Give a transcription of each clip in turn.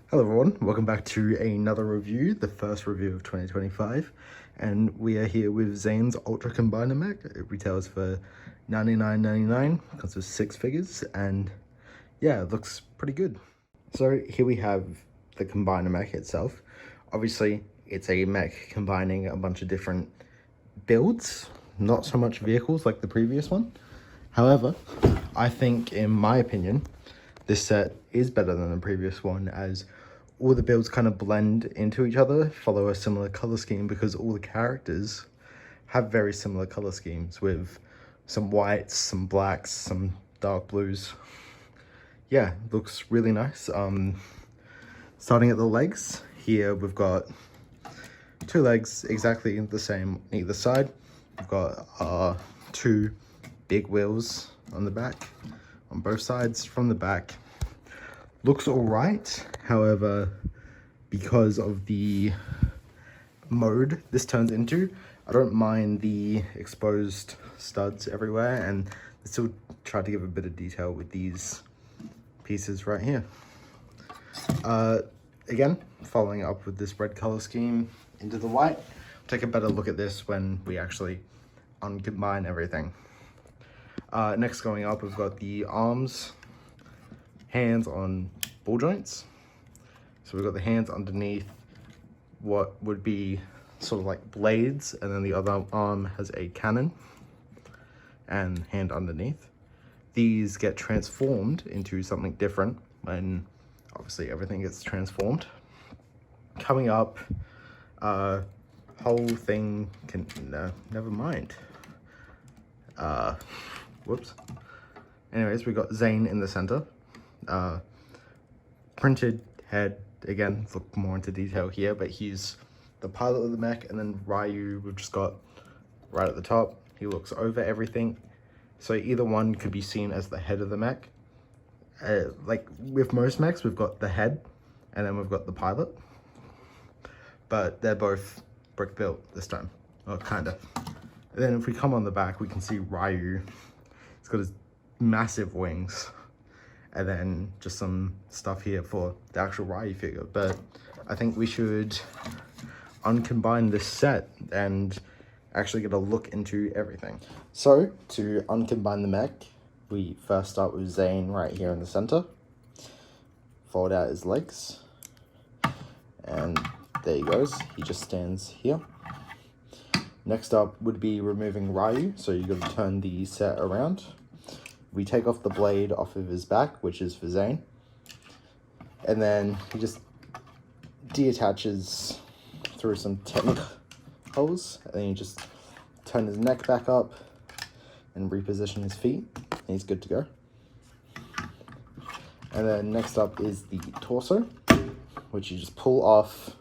Hello everyone, welcome back to another review, the first review of 2025, and we are here with Zane's Ultra Combiner Mech. It retails for $99.99, comes with 6 figures, and yeah, it looks pretty good. So here we have the Combiner Mech itself. Obviously, it's a mech combining a bunch of different builds, not so much vehicles like the previous one. However, I think, in my opinion, this set is better than the previous one, as all the builds kind of blend into each other, follow a similar color scheme, because all the characters have very similar color schemes with some whites, some blacks, some dark blues. Yeah, looks really nice. Starting at the legs, here we've got 2 legs exactly the same on either side. We've got 2 big wheels on the back, on both sides. From the back, looks all right. However, because of the mode this turns into, I don't mind the exposed studs everywhere, and I still try to give a bit of detail with these pieces right here. Again, following up with this red color scheme into the white. We'll take a better look at this when we actually uncombine everything. Next, going up, we've got the arms, hands on ball joints. So we've got the hands underneath what would be sort of like blades, and then the other arm has a cannon and hand underneath. These get transformed into something different when obviously everything gets transformed. Coming up, whole thing can, never mind. Whoops. Anyways, we got Zane in the center. Printed head, again, look more into detail here, but he's the pilot of the mech. And then Ryu, we've just got right at the top. He looks over everything. So either one could be seen as the head of the mech. Like with most mechs, we've got the head and then we've got the pilot. But they're both brick built this time, or kinda. And then if we come on the back, we can see Ryu. He's got his massive wings. And then just some stuff here for the actual Ryu figure. But I think we should uncombine this set and actually get a look into everything. So to uncombine the mech, we first start with Zane right here in the center. Fold out his legs. And there he goes. He just stands here. Next up would be removing Ryu. So you've got to turn the set around. We take off the blade off of his back, which is for Zane. And then he just deattaches through some technical holes. And then you just turn his neck back up and reposition his feet. And he's good to go. And then next up is the torso, which you just pull off.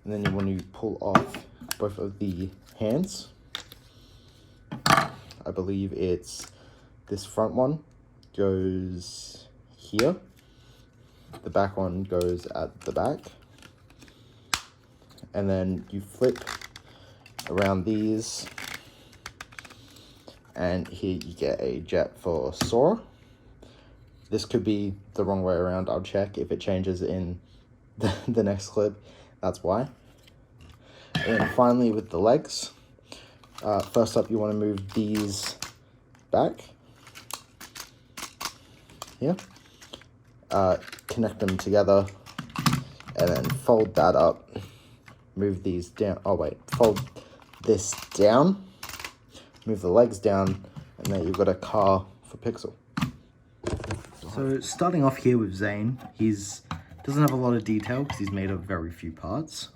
And then you want to pull off both of the hands. I believe it's this front one goes here. The back one goes at the back. And then you flip around these. And here you get a jet for Sora. This could be the wrong way around. I'll check if it changes in the next clip. That's why. And then finally with the legs. First up, you want to move these back. Here. Connect them together. And then fold that up. Move these down. Oh wait, fold this down. Move the legs down. And then you've got a car for Pixel. So starting off here with Zane, doesn't have a lot of detail because he's made of very few parts.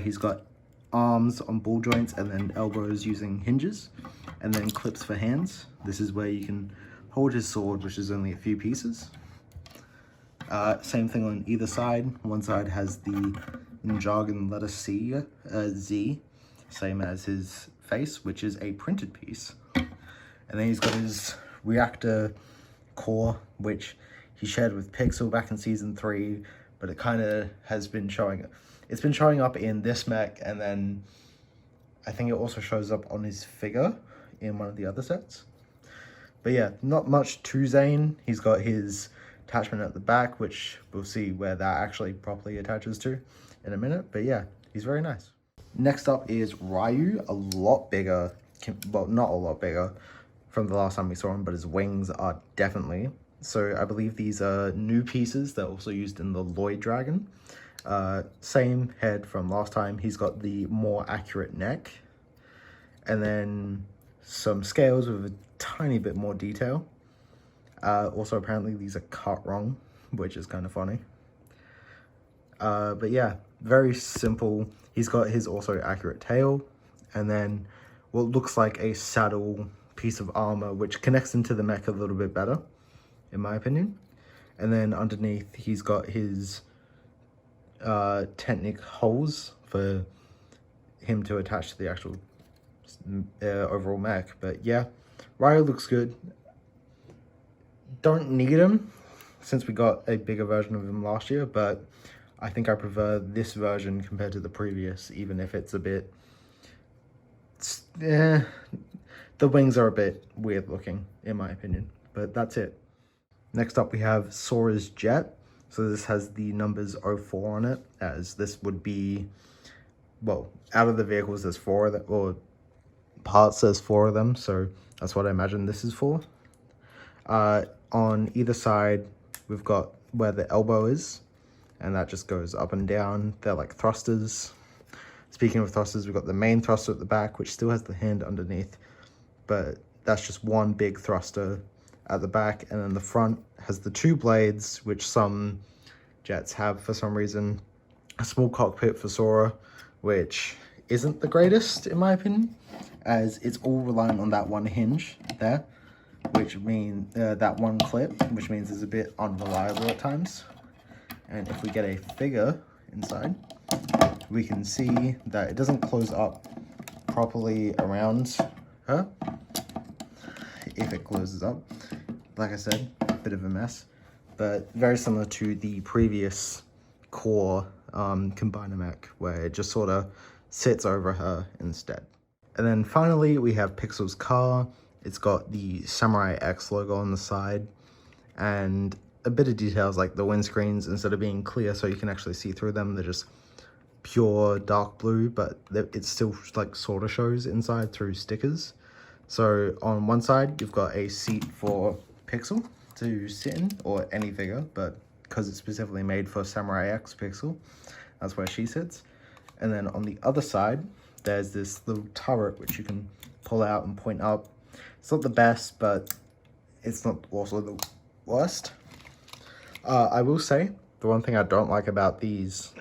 He's got arms on ball joints and then elbows using hinges, and then clips for hands. This is where you can hold his sword, which is only a few pieces. Same thing on either side. One side has the NINJAGO letter C, Z, same as his face, which is a printed piece. And then he's got his reactor core, which he shared with Pixel back in season 3, but it kind of has been showing. It's been showing up in this mech, and then I think it also shows up on his figure in one of the other sets. But yeah, not much to Zane. He's got his attachment at the back, which we'll see where that actually properly attaches to in a minute. But yeah, he's very nice. Next up is Ryu, a lot bigger, well, not a lot bigger from the last time we saw him, but his wings are definitely. So I believe these are new pieces that are also used in the Lloyd Dragon. Same head from last time. He's got the more accurate neck, and then some scales with a tiny bit more detail. Also, apparently these are cut wrong, which is kind of funny. But yeah, very simple. He's got his also accurate tail, and then what looks like a saddle piece of armor, which connects into the mech a little bit better, in my opinion. And then underneath, he's got his Technic holes for him to attach to the actual overall mech. But yeah, Ryu looks good. Don't need him since we got a bigger version of him last year, but I think I prefer this version compared to the previous, even if it's a bit... the wings are a bit weird looking, in my opinion, but that's it. Next up, we have Sora's jet. So this has the numbers 04 on it, as this would be, well, out of the vehicles, there's 4 of them, or parts, there's 4 of them, so that's what I imagine this is for. On either side, we've got where the elbow is, and that just goes up and down. They're like thrusters. Speaking of thrusters, we've got the main thruster at the back, which still has the hand underneath, but that's just one big thruster at the back, and then the front has the 2 blades, which some jets have for some reason. A small cockpit for Sora, which isn't the greatest in my opinion, as it's all reliant on that one hinge there, which means that one clip, which means it's a bit unreliable at times. And if we get a figure inside, we can see that it doesn't close up properly around her. If it closes up, like I said, a bit of a mess, but very similar to the previous core combiner mech, where it just sort of sits over her instead. And then finally we have Pixel's car. It's got the Samurai X logo on the side, and a bit of details like the windscreens, instead of being clear so you can actually see through them, they're just pure dark blue, but it still like sort of shows inside through stickers. So on one side, you've got a seat for Pixel to sit in, or any figure, but because it's specifically made for Samurai X Pixel, that's where she sits. And then on the other side, there's this little turret which you can pull out and point up. It's not the best, but it's not also the worst. I will say, the one thing I don't like about these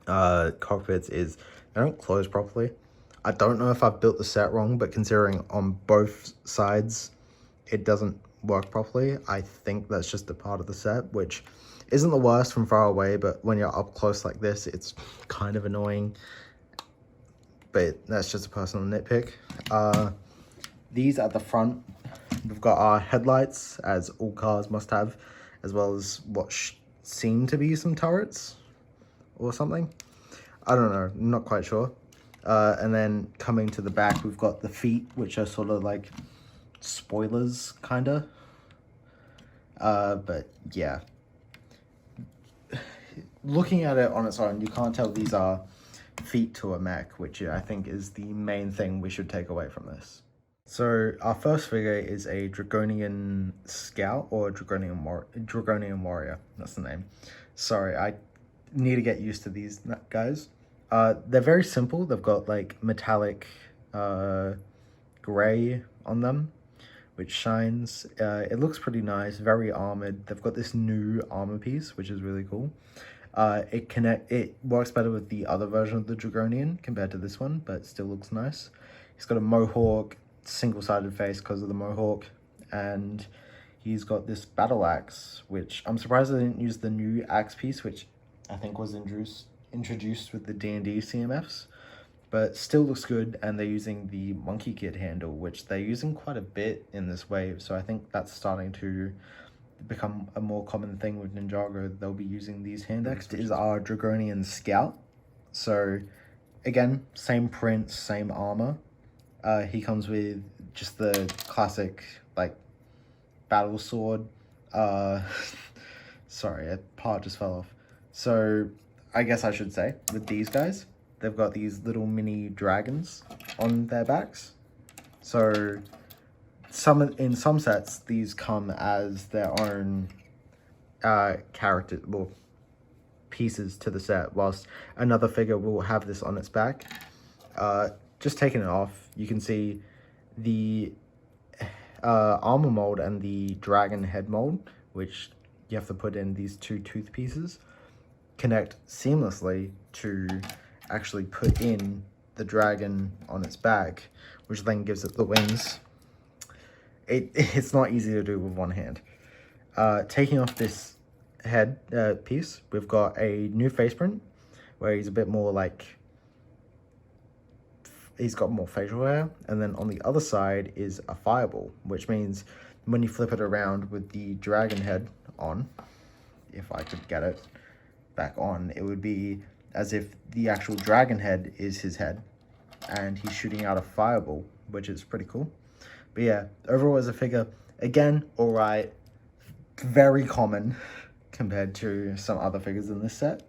cockpits is they don't close properly. I don't know if I've built the set wrong, but considering on both sides it doesn't work properly, I think that's just a part of the set, which isn't the worst from far away, but when you're up close like this, it's kind of annoying. But that's just a personal nitpick. These at the front, we've got our headlights, as all cars must have, as well as what seem to be some turrets or something. I don't know, I'm not quite sure. And then coming to the back, we've got the feet, which are sort of like spoilers, kinda. But yeah. Looking at it on its own, you can't tell these are feet to a mech, which I think is the main thing we should take away from this. So our first figure is a Dragonian Scout, or Dragonian Warrior, that's the name. Sorry, I need to get used to these guys. They're very simple. They've got like metallic gray on them, which shines. It looks pretty nice, very armored. They've got this new armor piece, which is really cool. It works better with the other version of the Dragonian compared to this one, but still looks nice. He's got a mohawk, single-sided face because of the mohawk, and he's got this battle axe, which I'm surprised they didn't use the new axe piece, which I think was introduced with the D&D CMFs, but still looks good. And they're using the monkey kid handle, which they're using quite a bit in this wave, so I think that's starting to become a more common thing with Ninjago. They'll be using these hand axes. Next is our Dragonian Scout. So again, same print, same armor. He comes with just the classic like battle sword. Sorry, a part just fell off. So I guess I should say, with these guys, they've got these little mini dragons on their backs. So in some sets, these come as their own character, well, pieces to the set, whilst another figure will have this on its back. Just taking it off, you can see the armor mold and the dragon head mold, which you have to put in these two tooth pieces, connect seamlessly to actually put in the dragon on its back, which then gives it the wings. It's not easy to do with one hand. Taking off this head piece, we've got a new face print where he's a bit more like, he's got more facial hair, and then on the other side is a fireball, which means when you flip it around with the dragon head on, if I could get it back on, it would be as if the actual dragon head is his head and he's shooting out a fireball, which is pretty cool. But yeah, overall as a figure, again, all right, very common compared to some other figures in this set.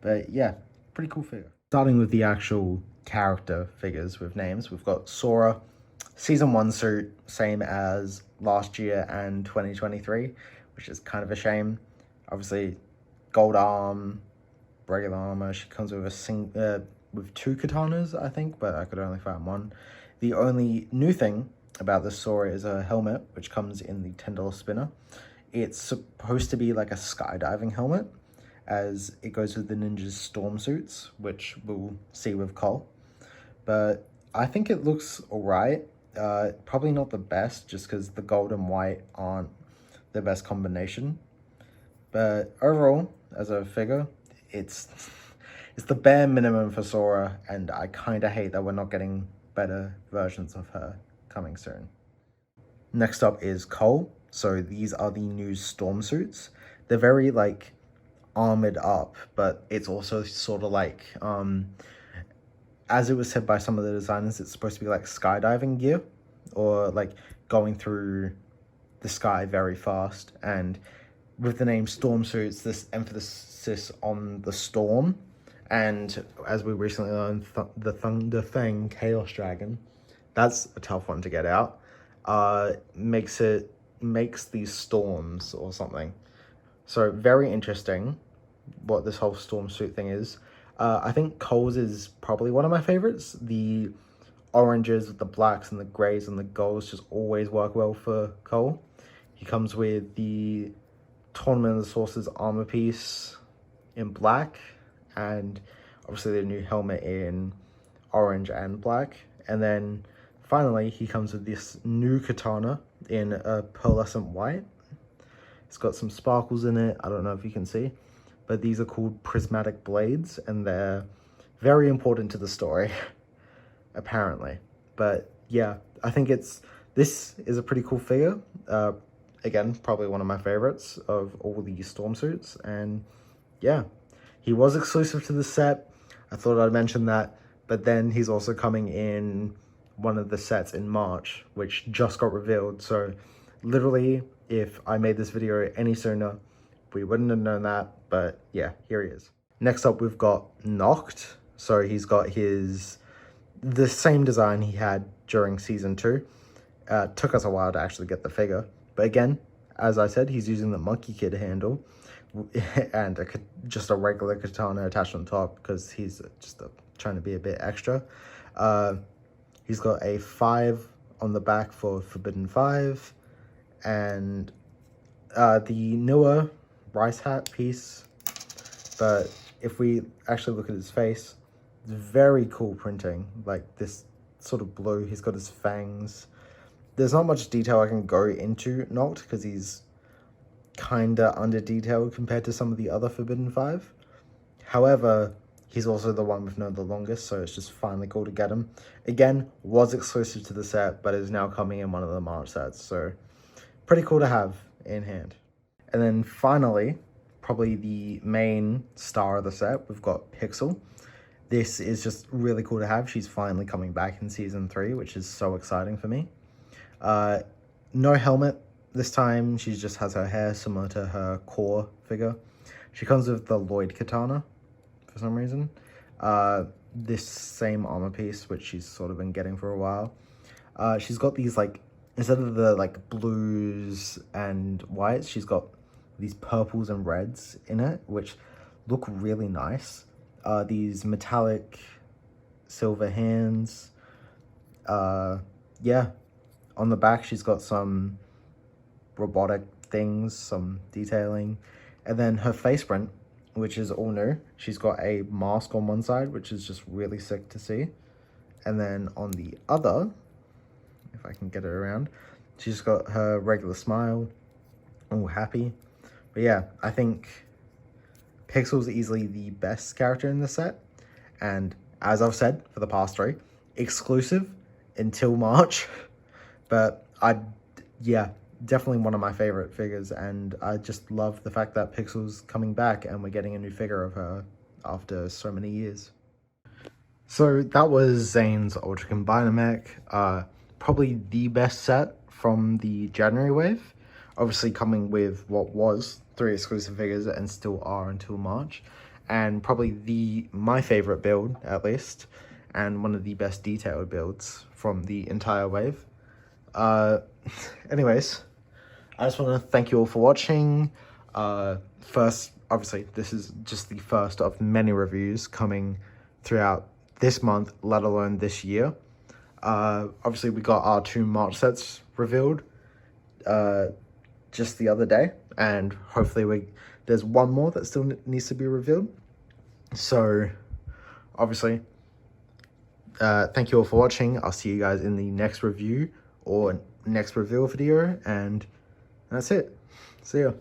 But yeah, pretty cool figure. Starting with the actual character figures with names, we've got Sora, Season 1 suit, same as last year and 2023, which is kind of a shame. Obviously, gold arm, regular armor. She comes with with two katanas, I think, but I could only find one. The only new thing about this Sora is a helmet, which comes in the $10 spinner. It's supposed to be like a skydiving helmet, as it goes with the Ninja's storm suits, which we'll see with Cole. But I think it looks alright. Probably not the best, just because the gold and white aren't the best combination. But overall, as a figure, it's the bare minimum for Sora, and I kind of hate that we're not getting better versions of her coming soon. Next up is Cole. So these are the new storm suits. They're very like armored up, but it's also sort of like as it was said by some of the designers, it's supposed to be like skydiving gear, or like going through the sky very fast. And with the name storm suits, this emphasis on the storm, and as we recently learned, the Thunder Fang Chaos Dragon, that's a tough one to get out. Makes these storms or something. So very interesting what this whole storm suit thing is. I think Cole's is probably one of my favorites. The oranges with the blacks and the grays and the golds just always work well for Cole. He comes with the Tournament of the Sources armor piece in black, and obviously the new helmet in orange and black. And then finally he comes with this new katana in a pearlescent white. It's got some sparkles in it. I don't know if you can see, but these are called prismatic blades, and they're very important to the story, apparently. But yeah, I think this is a pretty cool figure. Again, probably one of my favorites of all the storm suits. And yeah, he was exclusive to the set. I thought I'd mention that, but then he's also coming in one of the sets in March, which just got revealed. So literally, if I made this video any sooner, we wouldn't have known that. But yeah, here he is. Next up, we've got Noct. So he's got the same design he had during season 2. Took us a while to actually get the figure, but again, as I said, he's using the Monkey Kid handle and just a regular katana attached on top, because he's just trying to be a bit extra. He's got a 5 on the back for Forbidden 5, and the newer rice hat piece. But if we actually look at his face, it's very cool printing, like this sort of blue. He's got his fangs. There's not much detail I can go into Noct, because he's kinda under detailed compared to some of the other Forbidden 5. However, he's also the one we've known the longest, so it's just finally cool to get him. Again, was exclusive to the set, but is now coming in one of the March sets, so pretty cool to have in hand. And then finally, probably the main star of the set, we've got Pixel. This is just really cool to have. She's finally coming back in season 3, which is so exciting for me. No helmet this time. She just has her hair similar to her core figure. She comes with the Lloyd katana for some reason. This same armor piece, which she's sort of been getting for a while. She's got these, like, instead of the, like, blues and whites, she's got these purples and reds in it, which look really nice. These metallic silver hands. Yeah. On the back, she's got some robotic things, some detailing. And then her face print, which is all new. She's got a mask on one side, which is just really sick to see. And then on the other, if I can get it around, she's got her regular smile, all happy. But yeah, I think Pixel's easily the best character in the set. And as I've said for the past 3, exclusive until March. But yeah, definitely one of my favorite figures, and I just love the fact that Pixel's coming back and we're getting a new figure of her after so many years. So that was Zane's Ultra Combiner Mech, probably the best set from the January wave, obviously coming with what was 3 exclusive figures and still are until March, and probably my favorite build, at least, and one of the best detailed builds from the entire wave. Anyways, I just want to thank you all for watching. First, obviously, this is just the first of many reviews coming throughout this month, let alone this year. Obviously, we got our 2 March sets revealed just the other day, and hopefully there's one more that still needs to be revealed. So, obviously, thank you all for watching. I'll see you guys in the next review or next reveal video, and that's it. See ya.